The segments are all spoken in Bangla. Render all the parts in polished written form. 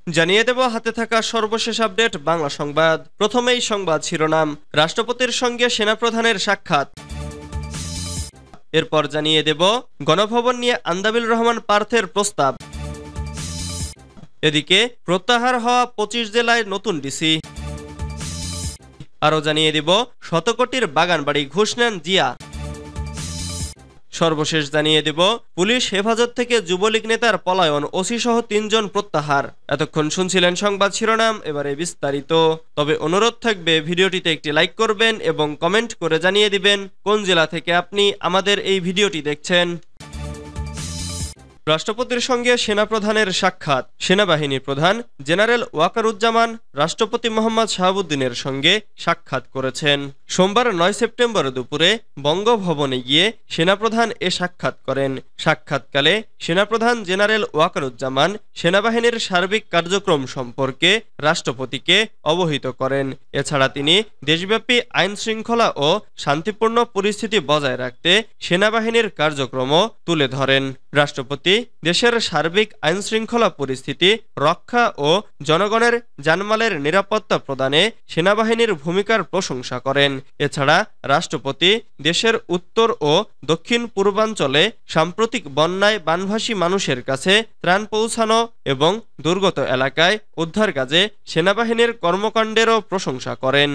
জানিয়ে দেব হাতে থাকা সর্বশেষ আপডেট বাংলা সংবাদ। প্রথমেই সংবাদ শিরোনাম। রাষ্ট্রপতির সঙ্গে সেনাপ্রধানের সাক্ষাৎ। এরপর জানিয়ে দেব গণভবন নিয়ে আন্দাবিল রহমান পার্থের প্রস্তাব। এদিকে প্রত্যাহার হওয়া 25 জেলায় নতুন ডিসি। আরও জানিয়ে দেব শতকোটির বাগানবাড়ি ঘুষ নেন জিয়া। সর্বশেষ জানিয়ে দেব পুলিশ হেফাজত থেকে যুবলীগ নেতার পলায়ন, ওসি সহ 3 জন প্রত্যাহার। এতক্ষণ শুনছিলেন সংবাদ শিরোনাম, এবারে বিস্তারিত। তবে অনুরোধ থাকবে ভিডিওটিতে একটি লাইক করবেন এবং কমেন্ট করে জানিয়ে দিবেন কোন জেলা থেকে আপনি আমাদের এই ভিডিওটি দেখছেন। রাষ্ট্রপতির সঙ্গে সেনাপ্রধানের সাক্ষাৎ। সেনাবাহিনী প্রধান জেনারেল ওয়াকারুজ্জামান রাষ্ট্রপতি মোহাম্মদ শাহাবুদ্দিনের সঙ্গে সাক্ষাৎ করেছেন। সোমবার 9 সেপ্টেম্বর দুপুরে বঙ্গভবনে গিয়ে সেনাপ্রধান এ সাক্ষাৎ করেন। সাক্ষাৎকালে সেনাপ্রধান জেনারেল ওয়াকারুজ্জামান সেনাবাহিনীর সার্বিক কার্যক্রম সম্পর্কে রাষ্ট্রপতিকে অবহিত করেন। এছাড়া তিনি দেশব্যাপী আইন শৃঙ্খলা ও শান্তিপূর্ণ পরিস্থিতি বজায় রাখতে সেনাবাহিনীর কার্যক্রমও তুলে ধরেন। রাষ্ট্রপতি দেশের সার্বিক আইন শৃঙ্খলা পরিস্থিতি রক্ষা ও জনগণের জানমালের নিরাপত্তা প্রদানে সেনাবাহিনীর ভূমিকার প্রশংসা করেন। এছাড়া রাষ্ট্রপতি দেশের উত্তর ও দক্ষিণ পূর্বাঞ্চলে সাম্প্রতিক বন্যায় বানভাসী মানুষের কাছে ত্রাণ পৌঁছানো এবং দুর্গত এলাকায় উদ্ধার কাজে সেনাবাহিনীর কর্মকাণ্ডেরও প্রশংসা করেন।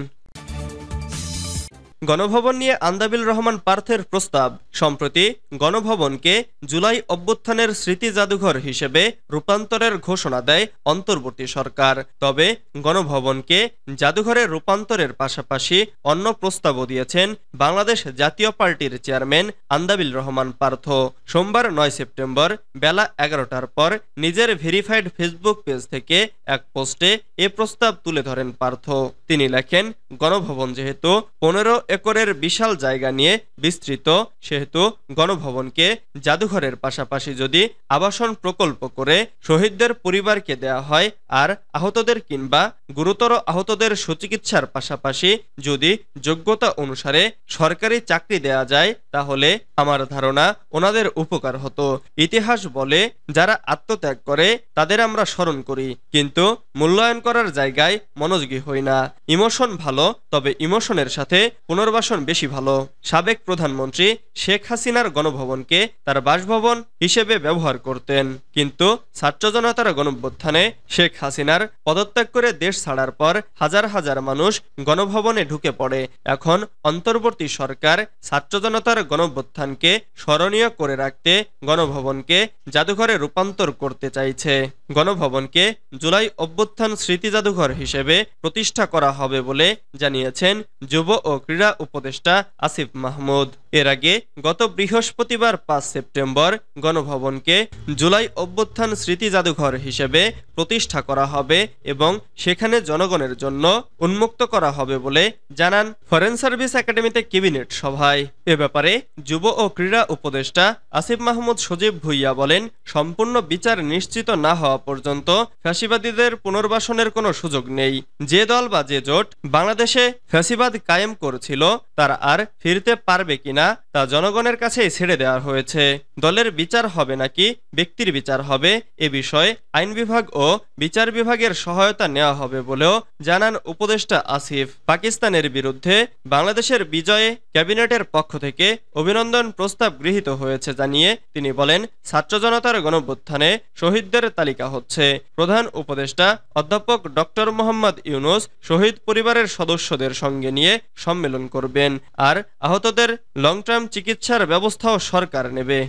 গণভবন নিয়ে আন্দাবিল রহমান পার্থের প্রস্তাব। সম্প্রতি গণভবনকে জুলাই অভ্যুত্থানের স্মৃতি জাদুঘর হিসেবে রূপান্তরের ঘোষণা দেয় অন্তর্বর্তী সরকার। তবে গণভবনকে জাদুঘরে রূপান্তরের পাশাপাশি অন্য প্রস্তাবও দিয়েছেন বাংলাদেশ জাতীয় পার্টির চেয়ারম্যান আন্দাবিল রহমান পার্থ। সোমবার 9 সেপ্টেম্বর বেলা 11টার পর নিজের ভেরিফাইড ফেসবুক পেজ থেকে এক পোস্টে এ প্রস্তাব তুলে ধরেন পার্থ। তিনি লেখেন, গণভবন যেহেতু 15 একরের বিশাল জায়গা নিয়ে বিস্তৃত, সেহেতু গণভবনকে জাদুঘরের পাশাপাশি যদি আবাসন প্রকল্প করে শহীদদের পরিবারকে দেয়া হয় আর আহতদের কিংবা গুরুতর আহতদের সুচিকিৎসার পাশাপাশি যদি যোগ্যতা অনুসারে সরকারি চাকরি দেয়া যায়, তাহলে আমার ধারণা ওনাদের উপকার হতো। ইতিহাস বলে যারা আত্মত্যাগ করে তাদের আমরা স্মরণ করি, কিন্তু মূল্যায়ন করার জায়গায় মনোযোগী হই না। ইমোশন ভালো, তবে ইমোশনের সাথে পুনর্বাসন বেশি ভালো। সাবেক প্রধানমন্ত্রী শেখ হাসিনার গণভবনকে তার বাসভবন হিসেবে ব্যবহার করতেন, কিন্তু ছাত্র জনতার গণঅভ্যুত্থানে শেখ হাসিনার পদত্যাগ করে দেশ ছাড়ার পর হাজার হাজার মানুষ গণভবনে ঢুকে পড়ে। এখন অন্তর্বর্তী সরকার ছাত্র জনতার গণঅভ্যুত্থানকে স্মরণীয় করে রাখতে গণভবনকে জাদুঘরে রূপান্তর করতে চাইছে। গণভবনকে জুলাই অভ্যুত্থান স্মৃতি জাদুঘর হিসেবে প্রতিষ্ঠা করা হবে বলে জানিয়েছেন যুব ও ক্রীড়া উপদেষ্টা আসিফ মাহমুদ। এর আগে গত বৃহস্পতিবার 5 সেপ্টেম্বর গণভবনকে জুলাই অভ্যুত্থান স্মৃতি জাদুঘর হিসেবে প্রতিষ্ঠা করা হবে এবং সেখানে জনগণের জন্য উন্মুক্ত করা হবে বলে জানান ফরেন সার্ভিস একাডেমিতে ক্যাবিনেট সভায়। এ ব্যাপারে যুব ও ক্রীড়া উপদেষ্টা আসিফ মাহমুদ সজীব ভুইয়া বলেন, সম্পূর্ণ বিচার নিশ্চিত না হওয়া পর্যন্ত ফ্যাসিবাদীদের পুনর্বাসনের কোনো সুযোগ নেই। যে দল বা যে জোট বাংলাদেশে ফ্যাসিবাদ কায়েম করেছিল তারা আর ফিরতে পারবে কিনা তা জনগণের কাছেই ছেড়ে দেওয়া হয়েছে। দলের বিচার হবে নাকি ব্যক্তির বিচার হবে, এ বিষয়ে আইন বিভাগ ও বিচার বিভাগের সহায়তা নেওয়া হবে বলেও জানান উপদেষ্টা আসিফ। পাকিস্তানের বিরুদ্ধে বাংলাদেশের বিজয়ে ক্যাবিনেটের পক্ষ থেকে অভিনন্দন প্রস্তাব গৃহীত হয়েছে জানিয়ে তিনি বলেন, ছাত্র জনতার গণঅভ্যুত্থানে শহীদদের তালিকা হচ্ছে। প্রধান উপদেষ্টা অধ্যাপক ডক্টর মোহাম্মদ ইউনুস শহীদ পরিবারের সদস্যদের সঙ্গে নিয়ে সম্মেলন করবেন, আর আহতদের লং টার্ম চিকিৎসার ব্যবস্থাও সরকার নেবে।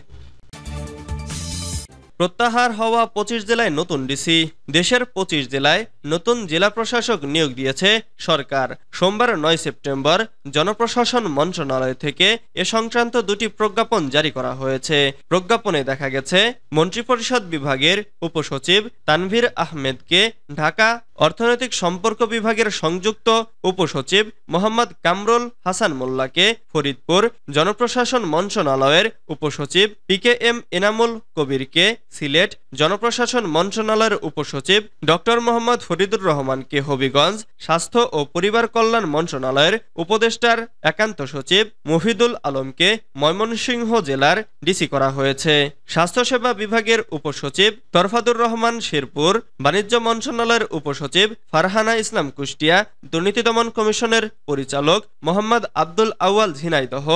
প্রত্যাহার হওয়া 25 জেলায় নতুন ডিসি। দেশের 25 জেলায় নতুন জেলা প্রশাসক নিয়োগ দিয়েছে সরকার। সোমবার 9 সেপ্টেম্বর জনপ্রশাসন মন্ত্রণালয় থেকে এ সংক্রান্ত 2টি প্রজ্ঞাপন জারি করা হয়েছে। প্রজ্ঞাপনে দেখা গেছে, মন্ত্রিপরিষদ বিভাগের উপসচিব তানভীর আহমেদকে ঢাকা অর্থনৈতিক সম্পর্ক বিভাগের সংযুক্ত উপসচিব মোহাম্মদ কামরুল হাসান মোল্লাকে ফরিদপুর, জনপ্রশাসন মন্ত্রণালয়ের উপসচিব PKM এনামুল কবিরকে সিলেট, জনপ্রশাসন মন্ত্রণালয়ের উপসচিব ডক্টর মোহাম্মদ ফরিদুর রহমানকে হবিগঞ্জ, স্বাস্থ্য ও পরিবার কল্যাণ মন্ত্রণালয়ের উপদেষ্টার একান্ত সচিব মফিদুল আলমকে ময়মনসিংহ জেলার ডিসি করা হয়েছে। স্বাস্থ্যসেবা বিভাগের উপসচিব তরফাদুর রহমান শেরপুর, বাণিজ্য মন্ত্রণালয়ের উপসচিব ফারহানা ইসলাম কুষ্টিয়া, দুর্নীতি দমন কমিশনের পরিচালক মোহাম্মদ আব্দুল আউয়াল ঝিনাইদহ,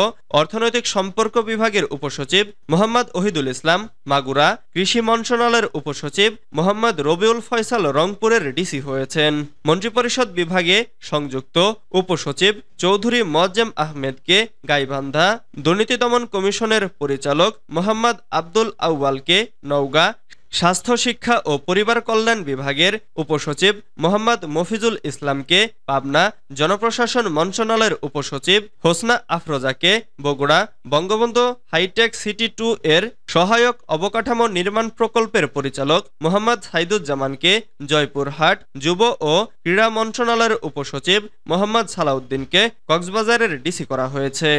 অর্থনৈতিক সম্পর্ক বিভাগের উপসচিব মোহাম্মদ ওহিদুল ইসলাম মাগুরা, কৃষি মন্ত্রণালয়ের উপসচিব মোহাম্মদ রবিউল ফয়সাল রংপুরের ডিসি হয়েছেন। মন্ত্রিপরিষদ বিভাগে সংযুক্ত উপসচিব চৌধুরী মোয়াজ্জেম আহমেদকে গাইবান্ধা, দুর্নীতি দমন কমিশনের পরিচালক মোহাম্মদ আব্দুল আউয়ালকে নওগাঁ, স্বাস্থ্য শিক্ষা ও পরিবার কল্যাণ বিভাগের উপসচিব মোহাম্মদ মফিজুল ইসলামকে পাবনা, জনপ্রশাসন মন্ত্রণালয়ের উপসচিব হোসনা আফরোজাকে বগুড়া, বঙ্গবন্ধু হাইটেক সিটি 2 এর সহায়ক অবকাঠামো নির্মাণ প্রকল্পের পরিচালক মোহাম্মদ সাইদুজ্জামানকে জয়পুরহাট, যুব ও ক্রীড়া মন্ত্রণালয়ের উপসচিব মোহাম্মদ সালাউদ্দিনকে কক্সবাজারের ডিসি করা হয়েছে।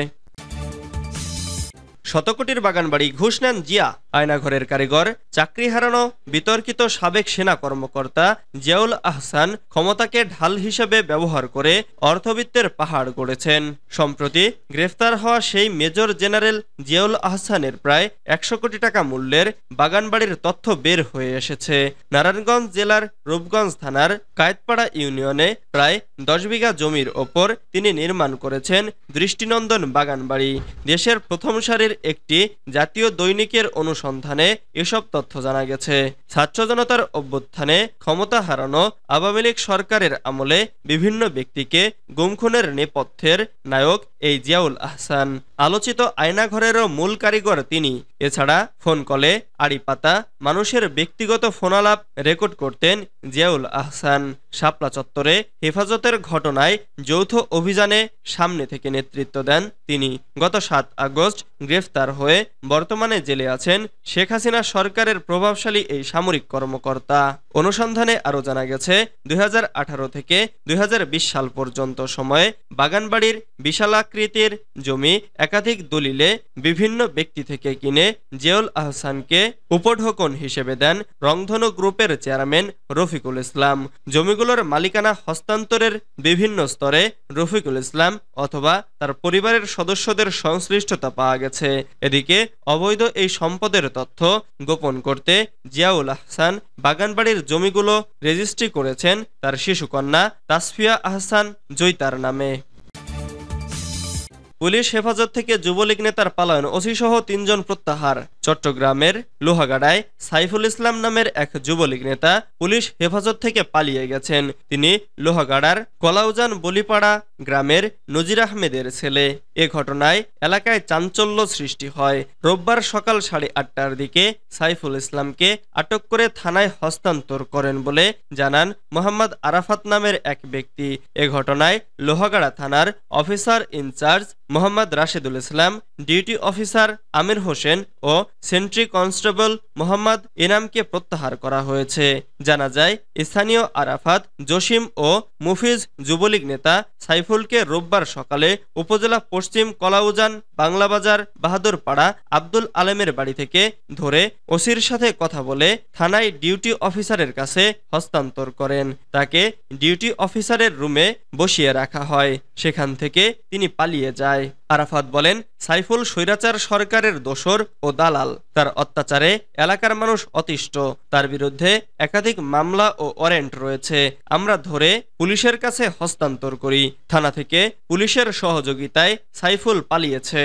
শতকোটির বাগানবাড়ি ঘুষ নেন জিয়া, আয়নাঘরের কারিগর, চাকরি হারানো বিতর্কিত সাবেক সেনা কর্মকর্তা জিয়াউল আহসান ক্ষমতাকে ঢাল হিসেবে ব্যবহার করে অর্থবিত্তের পাহাড় গড়েছেন। সম্প্রতি গ্রেফতার হওয়া সেই মেজর জেনারেল জিয়াউল আহসানের প্রায় ১০০ কোটি টাকা মূল্যের বাগানবাড়ির তথ্য বের হয়ে এসেছে। নারায়ণগঞ্জ জেলার রূপগঞ্জ থানার কায়েতপাড়া ইউনিয়নে প্রায় ১০ বিঘা জমির ওপর তিনি নির্মাণ করেছেন দৃষ্টিনন্দন বাগানবাড়ি। দেশের প্রথম সারির একটি জাতীয় দৈনিকের অনুসন্ধানে এসব তথ্য জানা গেছে। ছাত্র জনতার অভ্যুত্থানে ক্ষমতা হারানো আওয়ামী লীগ সরকারের আমলে বিভিন্ন ব্যক্তিকে গুমখুনের নেপথ্যের নায়ক এই জিয়াউল আহসান। আলোচিত আয়নাঘরেরও মূল কারিগর তিনি। এছাড়া ফোন কলে আড়ি পাতা মানুষের ব্যক্তিগত ফোনালাপ রেকর্ড করতেন জিয়াউল আহসান। শাপলা চত্বরে হেফাজতের ঘটনায় যৌথ অভিযানে সামনে থেকে নেতৃত্ব দেন তিনি। গত ৭ আগস্ট গ্রেফতার হয়ে বর্তমানে জেলে আছেন শেখ হাসিনা সরকারের প্রভাবশালী এই সামরিক কর্মকর্তা। অনুসন্ধানে আরও জানা গেছে ২০১৮ থেকে ২০২০ সাল পর্যন্ত সময়ে বাগানবাড়ির বিশালাকৃতির জমি একাধিক দলিলে বিভিন্ন ব্যক্তি থেকে কিনে জিয়াউল আহসানকে উপঢৌকন হিসেবে দেন রংধনু গ্রুপের চেয়ারম্যান রফিকুল ইসলাম। জমিগুলোর মালিকানা হস্তান্তরের বিভিন্ন স্তরে রফিকুল ইসলাম অথবা তার পরিবারের সদস্যদের সংশ্লিষ্টতা পাওয়া গেছে। এদিকে অবৈধ এই সম্পদের তথ্য গোপন করতে জিয়াউল আহসান বাগানবাড়ির জমিগুলো রেজিস্ট্রি করেছেন তার শিশুকন্যা তাসফিয়া আহসান জয়িতার নামে। পুলিশ হেফাজত থেকে যুবলীগ নেতার পালায়ন, ওসিসহ ৩ জন প্রত্যাহার। চট্টগ্রামের লোহাগাড়ায় সাইফুল ইসলাম নামের এক যুবলীগ নেতা পুলিশ হেফাজত থেকে পালিয়ে গেছেন। তিনি লোহাগাড়ার কলাউজান বলিপাড়া গ্রামের নজির আহমেদের ছেলে। এ ঘটনায় এলাকায় চাঞ্চল্য সৃষ্টি হয়। রোববার সকাল 8:30টার দিকে সাইফুল ইসলামকে আটক করে থানায় হস্তান্তর করেন বলে জানান মোহাম্মদ আরাফাত নামের এক ব্যক্তি। এ ঘটনায় লোহাগাড়া থানার officer in charge Mohammad Rashedul Islam, duty officer Amir Hossain ও সেন্ট্রি কনস্টেবল মোহাম্মদ এনামকে প্রত্যাহার করা হয়েছে। জানা যায় স্থানীয় আরাফাত, জসিম ও মুফিজ যুবলীগ নেতা সাইফুলকে রোববার সকালে উপজেলা পশ্চিম কলাউজান বাংলাবাজার বাহাদুরপাড়া আব্দুল আলেমের বাড়ি থেকে ধরে ওসির সাথে কথা বলে থানায় ডিউটি অফিসারের কাছে হস্তান্তর করেন। তাকে ডিউটি অফিসারের রুমে বসিয়ে রাখা হয়। সেখান থেকে তিনি পালিয়ে যায়। আরাফাত বলেন, সাইফুল স্বৈরাচার সরকারের দোসর ও দালাল। তার অত্যাচারে এলাকার মানুষ অতিষ্ঠ। তার বিরুদ্ধে একাধিক মামলা ও ওয়ারেন্ট রয়েছে। আমরা ধরে পুলিশের কাছে হস্তান্তর করি। থানা থেকে পুলিশের সহযোগিতায় সাইফুল পালিয়েছে।